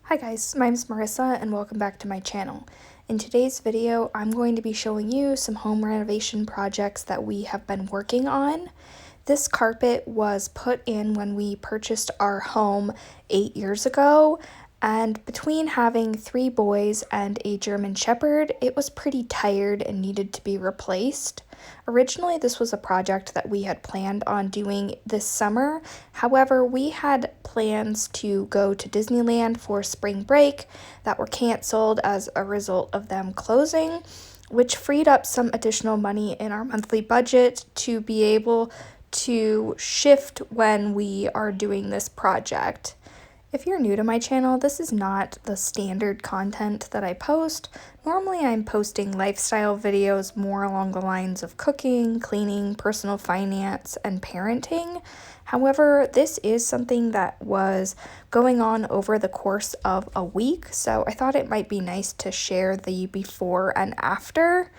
Hi guys, my name is Marissa and welcome back to my channel. In today's video, I'm going to be showing you some home renovation projects that we have been working on. This carpet was put in when we purchased our home 8 years ago, and between having 3 boys and a German Shepherd, it was pretty tired and needed to be replaced. Originally, this was a project that we had planned on doing this summer. However, we had plans to go to Disneyland for spring break that were canceled as a result of them closing, which freed up some additional money in our monthly budget to be able to shift when we are doing this project. If you're new to my channel, this is not the standard content that I post. Normally I'm posting lifestyle videos more along the lines of cooking, cleaning, personal finance, and parenting. However, this is something that was going on over the course of a week, so I thought it might be nice to share the before and after.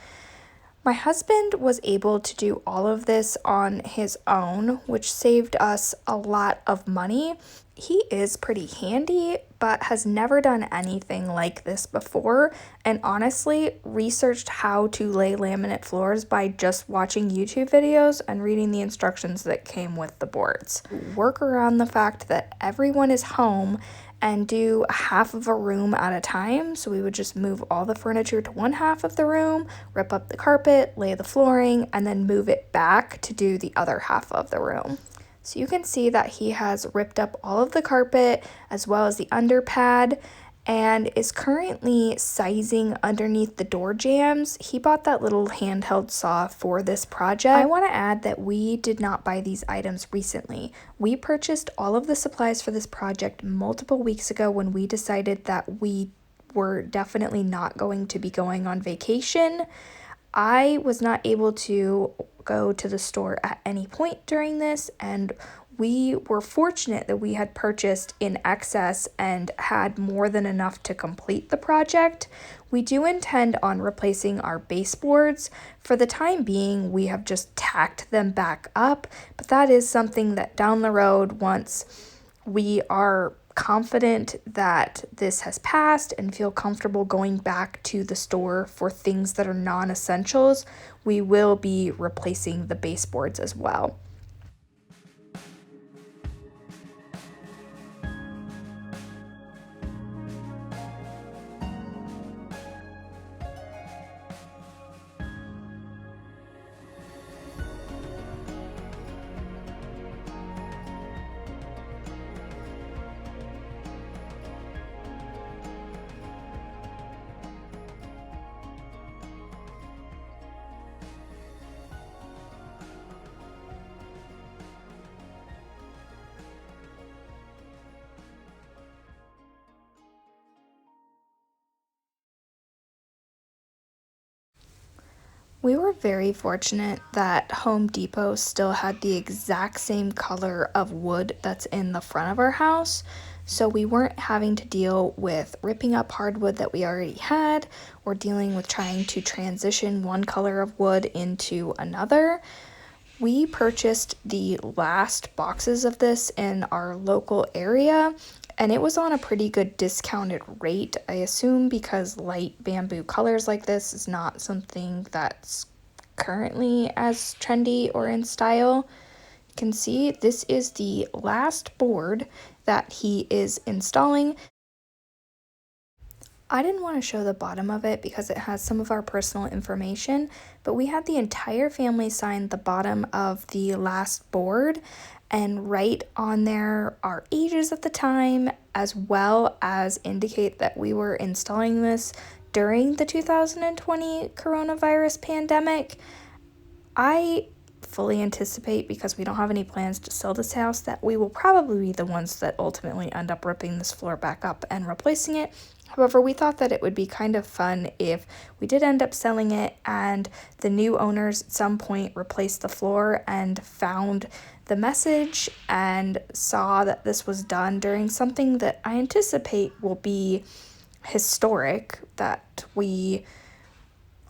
My husband was able to do all of this on his own, which saved us a lot of money. He is pretty handy, but has never done anything like this before, and honestly researched how to lay laminate floors by just watching YouTube videos and reading the instructions that came with the boards. Work around the fact that everyone is home and do half of a room at a time. So we would just move all the furniture to one half of the room, rip up the carpet, lay the flooring, and then move it back to do the other half of the room. So you can see that he has ripped up all of the carpet as well as the underpad and is currently sizing underneath the door jambs. He bought that little handheld saw for this project. I want to add that we did not buy these items recently. We purchased all of the supplies for this project multiple weeks ago when we decided that we were definitely not going to be going on vacation. I was not able to go to the store at any point during this, and we were fortunate that we had purchased in excess and had more than enough to complete the project. We do intend on replacing our baseboards. For the time being, we have just tacked them back up, but that is something that down the road, once we are confident that this has passed and feel comfortable going back to the store for things that are non-essentials, we will be replacing the baseboards as well. We were very fortunate that Home Depot still had the exact same color of wood that's in the front of our house, so we weren't having to deal with ripping up hardwood that we already had or dealing with trying to transition one color of wood into another. We purchased the last boxes of this in our local area, and it was on a pretty good discounted rate, I assume, because light bamboo colors like this is not something that's currently as trendy or in style. You can see this is the last board that he is installing. I didn't want to show the bottom of it because it has some of our personal information, but we had the entire family sign the bottom of the last board and write on there our ages at the time, as well as indicate that we were installing this during the 2020 coronavirus pandemic. I fully anticipate, because we don't have any plans to sell this house, that we will probably be the ones that ultimately end up ripping this floor back up and replacing it. However, we thought that it would be kind of fun if we did end up selling it and the new owners at some point replaced the floor and found the message and saw that this was done during something that I anticipate will be historic, that we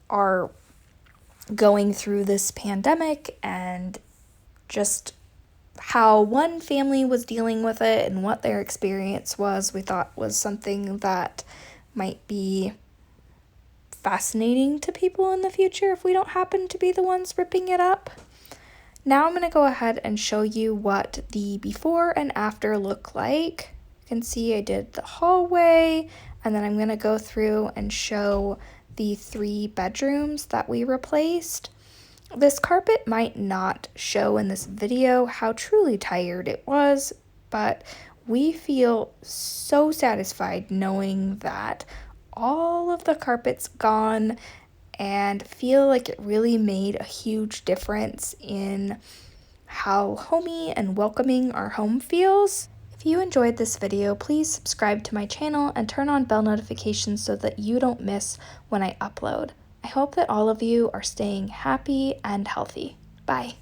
are going through this pandemic and just how one family was dealing with it and what their experience was, we thought was something that might be fascinating to people in the future if we don't happen to be the ones ripping it up. Now I'm going to go ahead and show you what the before and after look like. You can see I did the hallway, and then I'm going to go through and show the 3 bedrooms that we replaced. This carpet might not show in this video how truly tired it was, but we feel so satisfied knowing that all of the carpet's gone and feel like it really made a huge difference in how homey and welcoming our home feels. If you enjoyed this video, please subscribe to my channel and turn on bell notifications so that you don't miss when I upload. I hope that all of you are staying happy and healthy. Bye.